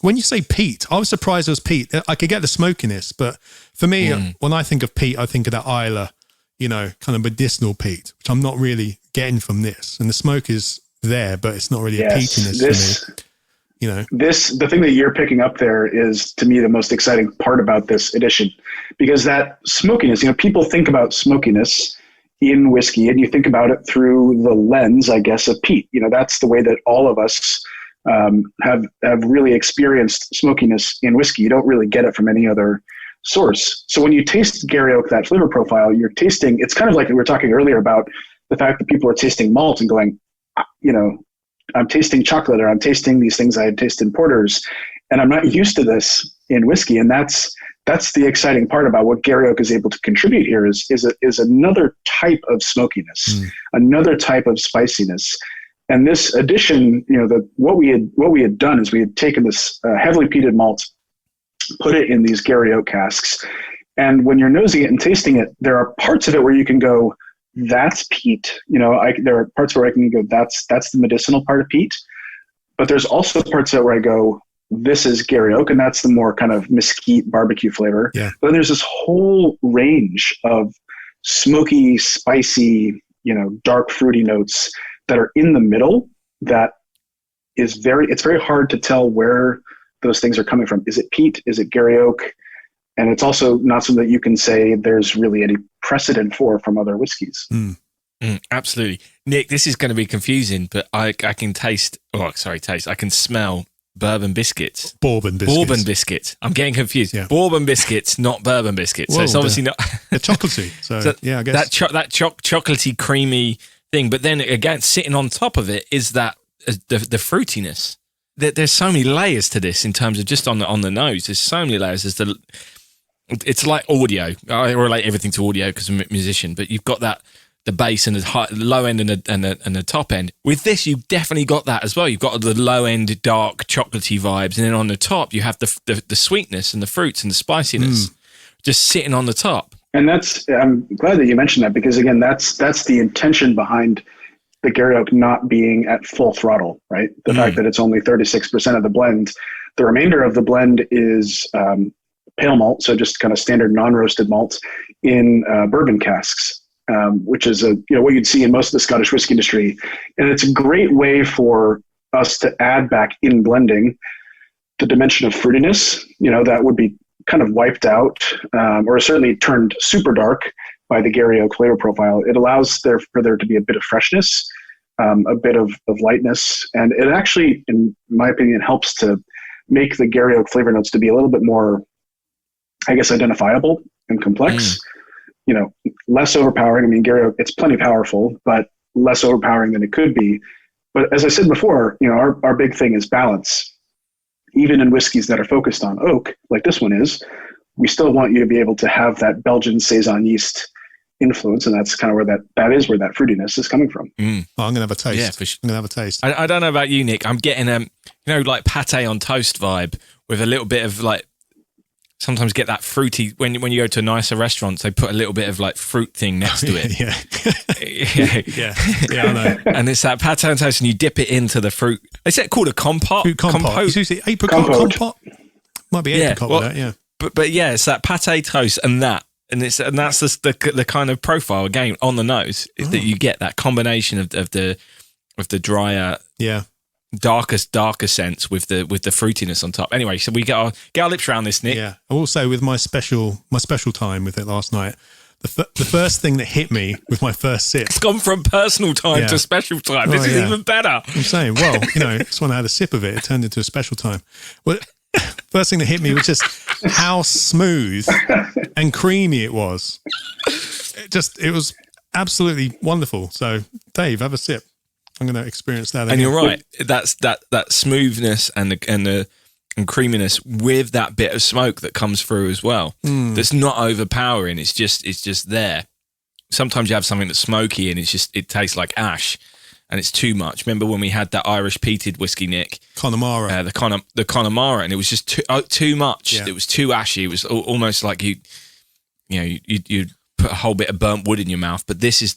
Speaker 2: When you say peat, I was surprised it was peat. I could get the smokiness, but for me, when I think of peat, I think of that Islay, kind of medicinal peat, which I'm not really getting from this. And the smoke is there, but it's not really a peatiness for me.
Speaker 4: The thing that you're picking up there is, to me, the most exciting part about this edition, because that smokiness, people think about smokiness in whiskey, and you think about it through the lens, I guess, of peat. That's the way that all of us have really experienced smokiness in whiskey. You don't really get it from any other source. So when you taste Garry oak, that flavor profile, you're tasting, it's kind of like we were talking earlier about the fact that people are tasting malt and going, I'm tasting chocolate, or I'm tasting these things I had tasted in porters, and I'm not used to this in whiskey. And that's that's the exciting part about what Gary Oak is able to contribute here is another type of smokiness, another type of spiciness. And this addition, what we had done is we had taken this heavily peated malt, put it in these Gary Oak casks. And when you're nosing it and tasting it, there are parts of it where you can go, that's peat. There are parts where I can go, that's the medicinal part of peat. But there's also parts of it where I go, this is Gary Oak, and that's the more kind of mesquite barbecue flavor.
Speaker 2: Yeah.
Speaker 4: But then there's this whole range of smoky, spicy, dark fruity notes that are in the middle that it's very hard to tell where those things are coming from. Is it peat? Is it Gary Oak? And it's also not something that you can say there's really any precedent for from other whiskeys.
Speaker 3: Absolutely. Nick, this is going to be confusing, but I can taste, I can smell bourbon biscuits.
Speaker 2: Bourbon biscuits.
Speaker 3: I'm getting confused.
Speaker 2: Yeah.
Speaker 3: Bourbon biscuits, not bourbon biscuits. So it's obviously not.
Speaker 2: They're chocolatey. So yeah, I guess.
Speaker 3: That chocolatey, creamy thing. But then again, sitting on top of it is that the fruitiness. There's so many layers to this in terms of just on the nose. There's so many layers. It's like audio. I relate everything to audio because I'm a musician. But you've got the bass and the low end and the top end. With this, you've definitely got that as well. You've got the low end, dark, chocolatey vibes, and then on the top, you have the sweetness and the fruits and the spiciness just sitting on the top.
Speaker 4: And I'm glad that you mentioned that, because again, that's the intention behind the Gary Oak not being at full throttle, right? The fact that it's only 36% of the blend. The remainder of the blend is pale malt, so just kind of standard non-roasted malt in bourbon casks, which is what you'd see in most of the Scottish whiskey industry. And it's a great way for us to add back in blending the dimension of fruitiness, that would be kind of wiped out or certainly turned super dark by the Gary Oak flavor profile. It allows for there to be a bit of freshness, a bit of lightness, and it actually, in my opinion, helps to make the Gary Oak flavor notes to be a little bit more, I guess, identifiable and complex. Less overpowering. I mean, Gary Oak, it's plenty powerful, but less overpowering than it could be. But as I said before, our big thing is balance. Even in whiskeys that are focused on oak, like this one is, we still want you to be able to have that Belgian Saison yeast influence, and that's kind of where that is where that fruitiness is coming from.
Speaker 2: Oh, I'm gonna have a taste.
Speaker 3: Yeah, for sure.
Speaker 2: I'm gonna have a taste.
Speaker 3: I don't know about you, Nick. I'm getting like pate on toast vibe with a little bit of like. Sometimes get that fruity when you go to nicer restaurants. They put a little bit of like fruit thing next to it.
Speaker 2: Yeah, I know.
Speaker 3: And it's that pate on toast, and you dip it into the fruit. Is it called a compote?
Speaker 2: Fruit compote. It's usually apricot compote. Might be apricot with that. Yeah.
Speaker 3: But yeah, it's that pate toast and that's the kind of profile again on the nose is that you get that combination of the drier, darker sense with the fruitiness on top. Anyway, so we get our lips around this, Nick.
Speaker 2: Yeah. Also, with my special time with it last night, the first thing that hit me with my first sip.
Speaker 3: It's gone from personal time to special time. This is even better.
Speaker 2: I'm saying, just when I had a sip of it, it turned into a special time. Well, first thing that hit me was just how smooth and creamy it was. It was absolutely wonderful. So, Dave, have a sip. I'm going to experience that.
Speaker 3: And you're right. That's that smoothness and creaminess with that bit of smoke that comes through as well. That's not overpowering. It's just there. Sometimes you have something that's smoky and it tastes like ash, and it's too much. Remember when we had that Irish peated whiskey, Nick?
Speaker 2: Connemara.
Speaker 3: The Connemara, and it was just too much.
Speaker 2: Yeah.
Speaker 3: It was too ashy. It was almost like you put a whole bit of burnt wood in your mouth. But this is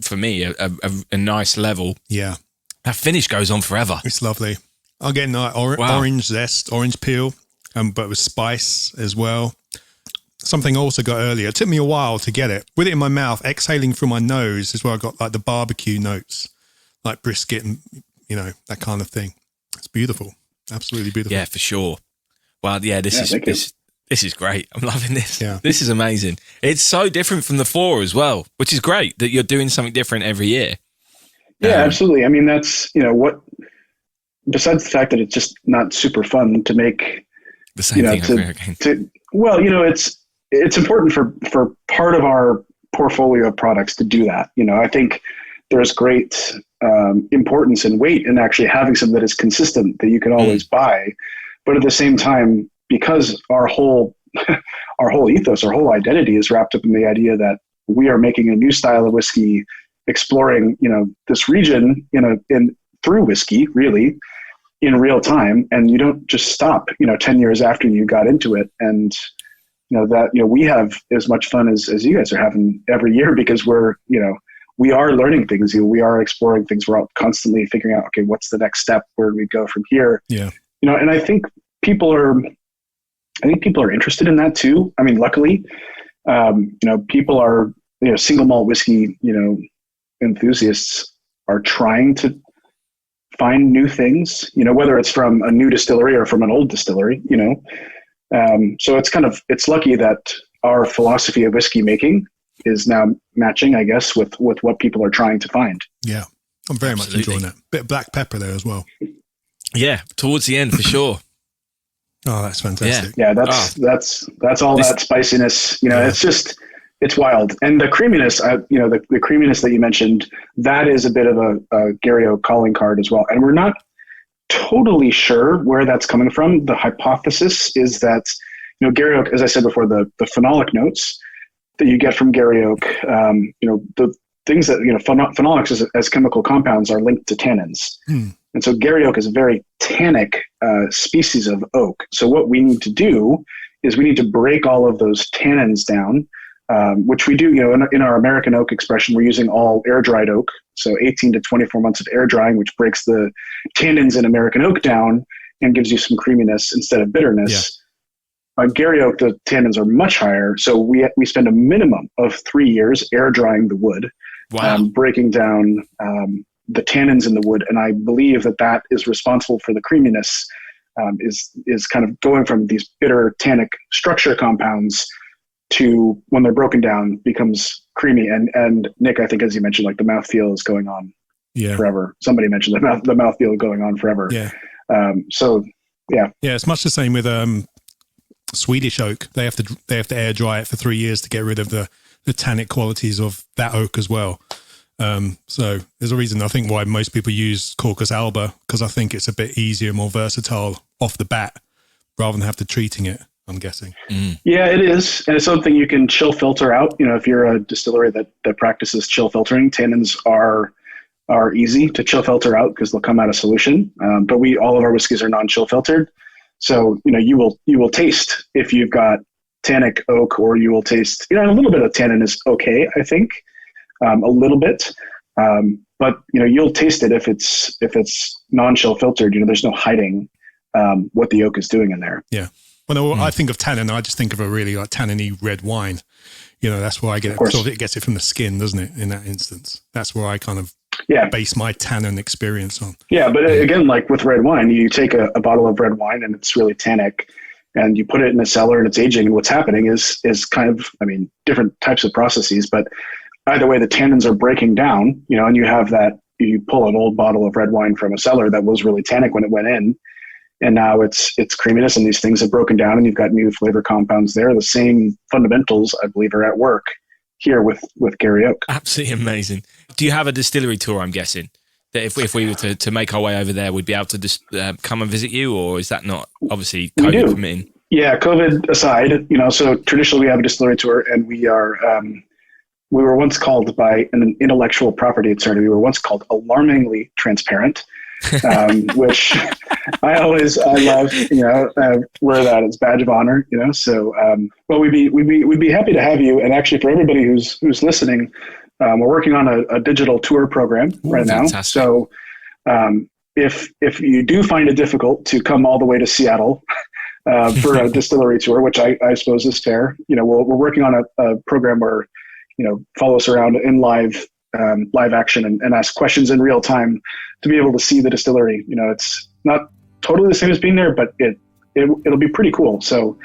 Speaker 3: for me, a nice level.
Speaker 2: Yeah.
Speaker 3: That finish goes on forever.
Speaker 2: It's lovely. I'm getting orange zest, orange peel, but with spice as well. Something I also got earlier. It took me a while to get it. With it in my mouth, exhaling through my nose is where I got like the barbecue notes, like brisket and, that kind of thing. It's beautiful. Absolutely beautiful.
Speaker 3: Yeah, for sure. Well, yeah, this is great. I'm loving this.
Speaker 2: Yeah.
Speaker 3: This is amazing. It's so different from the 4 as well, which is great that you're doing something different every year.
Speaker 4: Yeah, absolutely. I mean, that's, besides the fact that it's just not super fun to make
Speaker 3: the same thing over again.
Speaker 4: It's important for part of our portfolio of products to do that. I think there's great importance and weight in actually having something that is consistent that you can always buy. But at the same time, because our whole our whole ethos, our whole identity is wrapped up in the idea that we are making a new style of whiskey, exploring, this region through whiskey, really, in real time. And you don't just stop, 10 years after you got into it. And, we have as much fun as you guys are having every year, because we are learning things. We are exploring things. We're constantly figuring out, okay, what's the next step? Where do we go from here?
Speaker 2: Yeah.
Speaker 4: And I think people are interested in that too. I mean, luckily, people are, single malt whiskey, enthusiasts are trying to find new things, whether it's from a new distillery or from an old distillery, so it's lucky that our philosophy of whiskey making is now matching, I guess, with what people are trying to find.
Speaker 2: Yeah. I'm very much enjoying that. Bit of black pepper there as well.
Speaker 3: Yeah. Towards the end for sure.
Speaker 2: Oh, that's fantastic.
Speaker 4: Yeah. That's all that spiciness, it's wild. And the creaminess, the creaminess that you mentioned, that is a bit of a Gary Oak calling card as well. And we're not totally sure where that's coming from. The hypothesis is that, Gary Oak, as I said before, the phenolic notes that you get from Gary Oak, the things that, phenolics as chemical compounds are linked to tannins. And so Gary Oak is a very tannic species of oak. So what we need to do is we need to break all of those tannins down, which we do, in our American oak expression, we're using all air-dried oak. So 18 to 24 months of air drying, which breaks the tannins in American oak down and gives you some creaminess instead of bitterness. On Gary Oak, the tannins are much higher. So we spend a minimum of 3 years air drying the wood, breaking down the tannins in the wood. And I believe that is responsible for the creaminess, is kind of going from these bitter tannic structure compounds to, when they're broken down, becomes creamy. And Nick, I think, as you mentioned, like the mouthfeel is going on forever. Somebody mentioned the mouthfeel going on forever.
Speaker 2: Yeah.
Speaker 4: Yeah,
Speaker 2: it's much the same with Swedish oak. They have to air dry it for 3 years to get rid of the tannic qualities of that oak as well. So there's a reason, I think, why most people use Caucus alba, because I think it's a bit easier, more versatile off the bat, rather than have to treating it, I'm guessing.
Speaker 4: Yeah, it is. And it's something you can chill filter out. If you're a distillery that practices chill filtering, tannins are easy to chill filter out because they'll come out of solution. But all of our whiskeys are non-chill filtered. So, you will taste if you've got tannic oak, or you will taste, a little bit of tannin is okay, I think, a little bit. But, you'll taste it if it's non-chill filtered. There's no hiding what the oak is doing in there.
Speaker 2: Yeah. When I think of tannin, I just think of a really tannin-y red wine. That's where I get it. Sort of, it gets it from the skin, doesn't it? In that instance, that's where I kind of base my tannin experience on. Yeah,
Speaker 4: but again, like with red wine, you take a bottle of red wine and it's really tannic, and you put it in a cellar and it's aging, and what's happening is kind of, different types of processes, but either way, the tannins are breaking down, and you have that. You pull an old bottle of red wine from a cellar that was really tannic when it went in, and now it's creaminess, and these things have broken down, and you've got new flavor compounds there. The same fundamentals, I believe, are at work here with Gary Oak.
Speaker 3: Absolutely amazing. Do you have a distillery tour, I'm guessing, that if we were to make our way over there, we'd be able to just come and visit you, or is that not, obviously, COVID permitting?
Speaker 4: Yeah, COVID aside, so traditionally we have a distillery tour, and we were once called by an intellectual property attorney, we were once called alarmingly transparent. Which I love, wear that as badge of honor, so, well, we'd be happy to have you. And actually for everybody who's listening, we're working on a digital tour program right now.
Speaker 3: Fantastic.
Speaker 4: So, if you do find it difficult to come all the way to Seattle, for a distillery tour, which I suppose is fair, we're working on a program where, follow us around in live action and ask questions in real time to be able to see the distillery. It's not totally the same as being there, but it'll be pretty cool. So,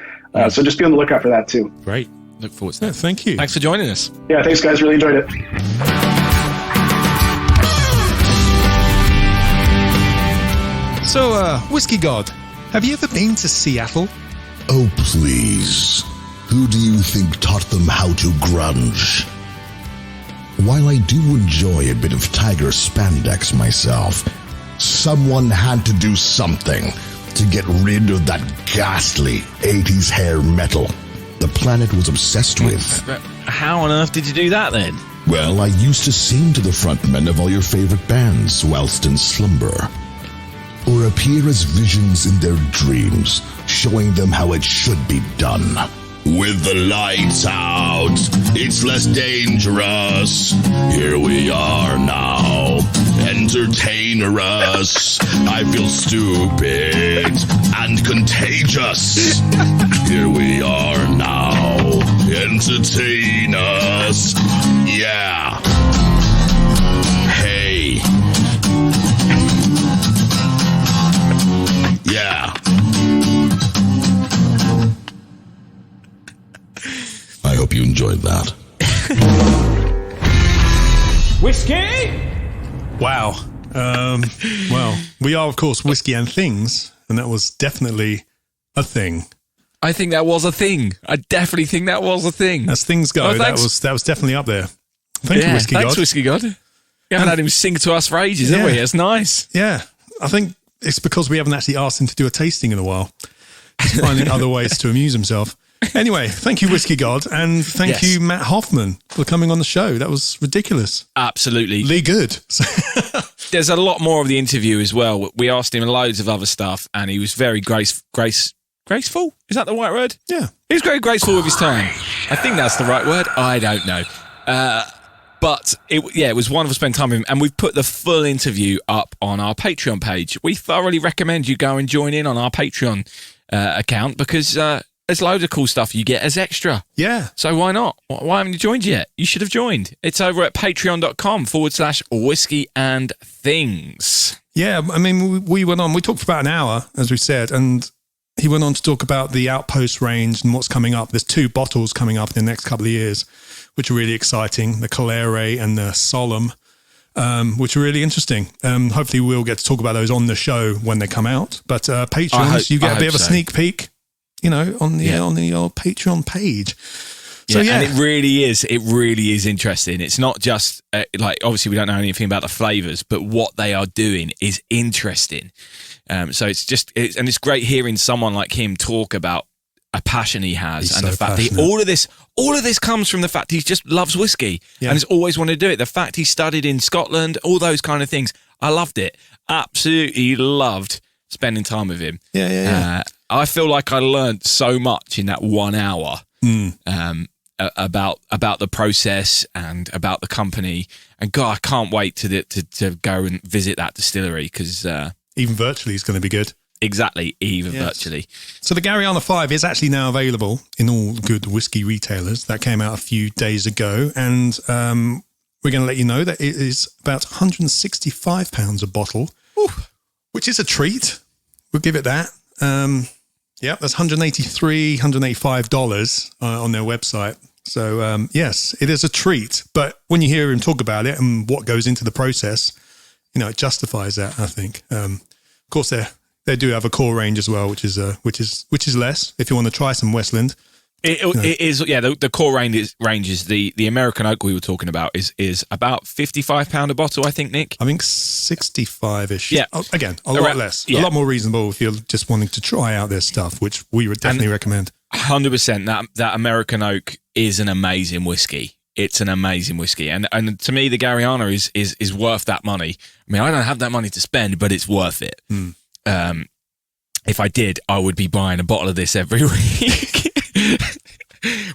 Speaker 4: so just be on the lookout for that too.
Speaker 3: Great. Look forward to that.
Speaker 2: Thank you.
Speaker 3: Thanks for joining us.
Speaker 4: Yeah. Thanks guys. Really enjoyed it.
Speaker 2: So, Whiskey God, have you ever been to Seattle?
Speaker 1: Oh, please. Who do you think taught them how to grunge? While I do enjoy a bit of tiger spandex myself, someone had to do something to get rid of that ghastly 80s hair metal. the planet was obsessed with.
Speaker 3: But how on earth did you do that then?
Speaker 1: Well, I used to sing to the frontmen of all your favorite bands whilst in slumber, or appear as visions in their dreams, showing them how it should be done. With the lights out, it's less dangerous. Here we are now. Entertain us. I feel stupid and contagious. Here we are now. Entertain us. Yeah. Hey. Yeah. I hope you enjoyed that.
Speaker 5: Whiskey?
Speaker 2: Wow. Well, we are, of course, Whisky and Things, and that was definitely a thing.
Speaker 3: I think that was a thing. I definitely think that was a thing.
Speaker 2: As things go,
Speaker 3: Oh,
Speaker 2: that
Speaker 3: thanks.
Speaker 2: was definitely up there. Thank you, Whiskey
Speaker 3: thanks,
Speaker 2: God.
Speaker 3: Whiskey God. We haven't had him sing to us for ages, have we? It's nice.
Speaker 2: Yeah, I think it's because we haven't actually asked him to do a tasting in a while. He's finding other ways to amuse himself. Anyway, thank you, Whiskey God, and thank you, Matt Hofmann, for coming on the show. That was ridiculous.
Speaker 3: Absolutely.
Speaker 2: Really good.
Speaker 3: There's a lot more of the interview as well. We asked him loads of other stuff, and he was very graceful. Is that the right word?
Speaker 2: Yeah.
Speaker 3: He was very graceful with his time. I think that's the right word. I don't know. But it was wonderful to spend time with him, and we've put the full interview up on our Patreon page. We thoroughly recommend you go and join in on our Patreon account because there's loads of cool stuff you get as extra.
Speaker 2: Yeah.
Speaker 3: So why not? Why haven't you joined yet? You should have joined. It's over at patreon.com/whiskey and things.
Speaker 2: Yeah, I mean, we went on, we talked for about an hour, as we said, and he went on to talk about the Outpost range and what's coming up. There's 2 bottles coming up in the next couple of years, which are really exciting, the Calere and the Solemn, which are really interesting. Hopefully we'll get to talk about those on the show when they come out. But Patreons, you get a bit of a sneak peek, on the old Patreon page. So,
Speaker 3: and it really is interesting. It's not just obviously we don't know anything about the flavors, but what they are doing is interesting. So it's great hearing someone like him talk about a passion he has, and the fact that all of this comes from the fact he just loves whiskey and has always wanted to do it. The fact he studied in Scotland, all those kind of things. I loved it. Absolutely loved spending time with him.
Speaker 2: Yeah.
Speaker 3: I feel like I learned so much in that 1 hour. About the process and about the company, and God, I can't wait to go and visit that distillery because
Speaker 2: even virtually is going to be good.
Speaker 3: Exactly, even virtually.
Speaker 2: So the Garryana 5 is actually now available in all good whiskey retailers. That came out a few days ago, and we're going to let you know that it is about £165 a bottle, which is a treat. We'll give it that. That's $183, $185 on their website. So, yes, it is a treat. But when you hear him talk about it and what goes into the process, it justifies that, I think. Of course, they do have a core range as well, which is less if you want to try some Westland.
Speaker 3: It is, the core range is the American oak we were talking about is about £55 a bottle, I think, Nick.
Speaker 2: I think 65-ish.
Speaker 3: Yeah.
Speaker 2: Again, a lot less. Yeah. A lot more reasonable if you're just wanting to try out their stuff, which we would definitely recommend.
Speaker 3: 100%. That American oak is an amazing whiskey. It's an amazing whiskey. And to me, the Garryana is worth that money. I mean, I don't have that money to spend, but it's worth it. If I did, I would be buying a bottle of this every week.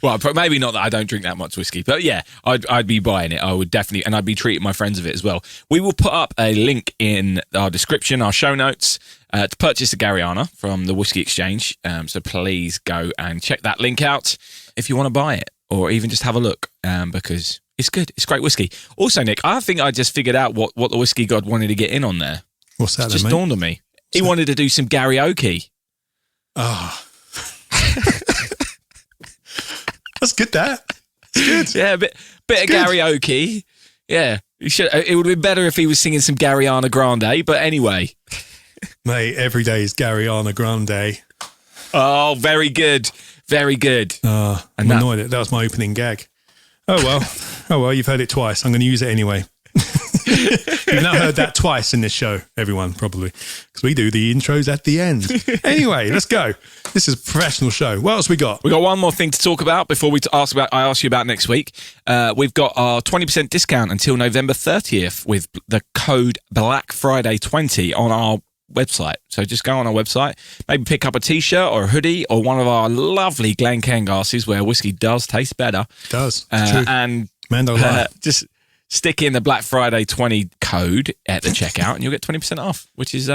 Speaker 3: Well, maybe not that I don't drink that much whiskey, but yeah, I'd be buying it. I would definitely, and I'd be treating my friends of it as well. We will put up a link in our description, our show notes, to purchase the Garryana from the Whiskey Exchange. So please go and check that link out if you want to buy it, or even just have a look, because it's good. It's great whiskey. Also, Nick, I think I just figured out what the Whiskey God wanted to get in on there.
Speaker 2: What's that?
Speaker 3: It just dawned on me. He wanted to do some karaoke.
Speaker 2: Oh. That's good, That's good.
Speaker 3: Yeah, a bit of karaoke. Yeah. It would have been better if he was singing some Garryana Grande, but anyway.
Speaker 2: Mate, every day is Garryana Grande.
Speaker 3: Oh, very good. Very good.
Speaker 2: I'm annoyed. That was my opening gag. Oh, well, you've heard it twice. I'm going to use it anyway. You've now heard that twice in this show, everyone, probably, because we do the intros at the end. Anyway, let's go. This is a professional show. What else we got?
Speaker 3: We got one more thing to talk about before I ask you about next week. We've got our 20% discount until November 30th with the code Black Friday 20 on our website. So just go on our website, maybe pick up a t-shirt or a hoodie or one of our lovely Glencairn glasses where whiskey does taste better.
Speaker 2: It does. It's true.
Speaker 3: And
Speaker 2: Man don't lie.
Speaker 3: just stick in the Black Friday 20 code at the checkout and you'll get 20% off, which is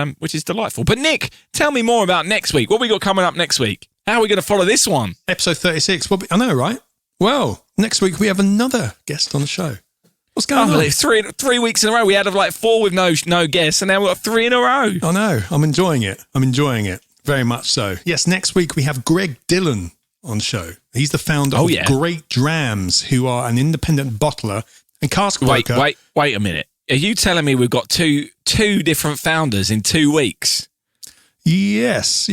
Speaker 3: delightful. But Nick, tell me more about next week. What we got coming up next week? How are we going to follow this one?
Speaker 2: Episode 36. I know, right? Well, next week we have another guest on the show. What's going on?
Speaker 3: 3 weeks in a row. We had like 4 with no guests, and now we've got 3 in a row.
Speaker 2: I know. I'm enjoying it. Very much so. Yes, next week we have Greg Dillon on the show. He's the founder of Great Drams, who are an independent bottler and cask broker.
Speaker 3: Wait a minute. Are you telling me we've got two different founders in 2 weeks?
Speaker 2: Yes.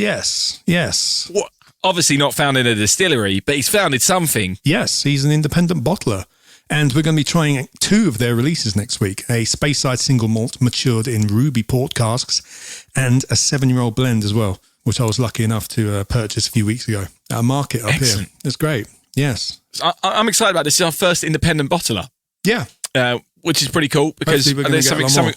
Speaker 3: What? Obviously not founding a distillery, but he's founded something.
Speaker 2: Yes, he's an independent bottler. And we're going to be trying 2 of their releases next week. A Speyside single malt matured in ruby port casks and a 7-year-old blend as well, which I was lucky enough to purchase a few weeks ago at a market up here. It's great. Yes.
Speaker 3: I'm excited about this. This is our first independent bottler.
Speaker 2: Yeah.
Speaker 3: Which is pretty cool because there's something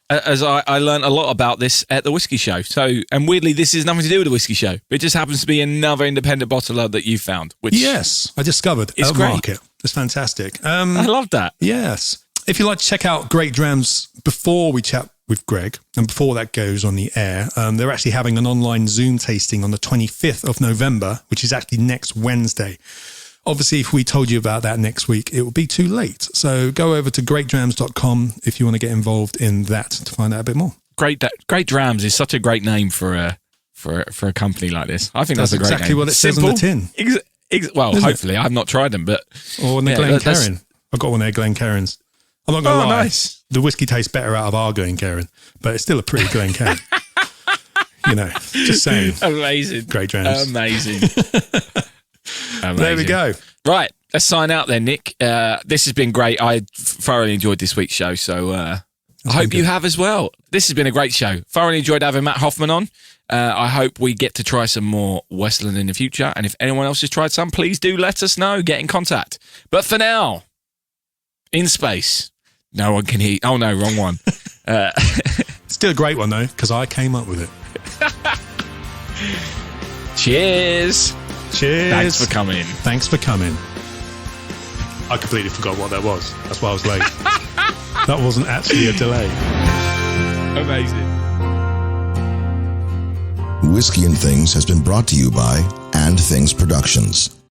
Speaker 3: I learned a lot about this at the whiskey show. So, and weirdly, this is nothing to do with the whiskey show. It just happens to be another independent bottler that you found. Which
Speaker 2: I discovered at a market. It's fantastic. I
Speaker 3: love that.
Speaker 2: Yes. If you'd like to check out Great Drams before we chat with Greg and before that goes on the air, they're actually having an online Zoom tasting on the 25th of November, which is actually next Wednesday. Obviously, if we told you about that next week, it would be too late. So go over to greatdrams.com if you want to get involved in that to find out a bit more.
Speaker 3: Great Drams is such a great name for a company like this. I think that's a great
Speaker 2: exactly
Speaker 3: name.
Speaker 2: What it says on the tin.
Speaker 3: Hopefully. I've not tried them, but...
Speaker 2: Or the Glencairn. I've got one of their Glencairns. I'm not going to lie.
Speaker 3: Nice.
Speaker 2: The whiskey tastes better out of our Glencairn, but it's still a pretty Glencairn. Just saying.
Speaker 3: Amazing.
Speaker 2: Great Drams.
Speaker 3: Amazing.
Speaker 2: There we go.
Speaker 3: Right, let's sign out then, Nick. This has been great. I thoroughly enjoyed this week's show, so I hope you have as well. This has been a great show. Thoroughly enjoyed having Matt Hofmann on. I hope we get to try some more Westland in the future, and if anyone else has tried some, please do let us know. Get in contact. But for now, in space, no one can hear... Oh, no, wrong one.
Speaker 2: Still a great one, though, because I came up with it.
Speaker 3: Cheers. Thanks for coming.
Speaker 2: I completely forgot what that was. That's why I was late. That wasn't actually a delay.
Speaker 3: Amazing.
Speaker 1: Whisky and Things has been brought to you by And Things Productions.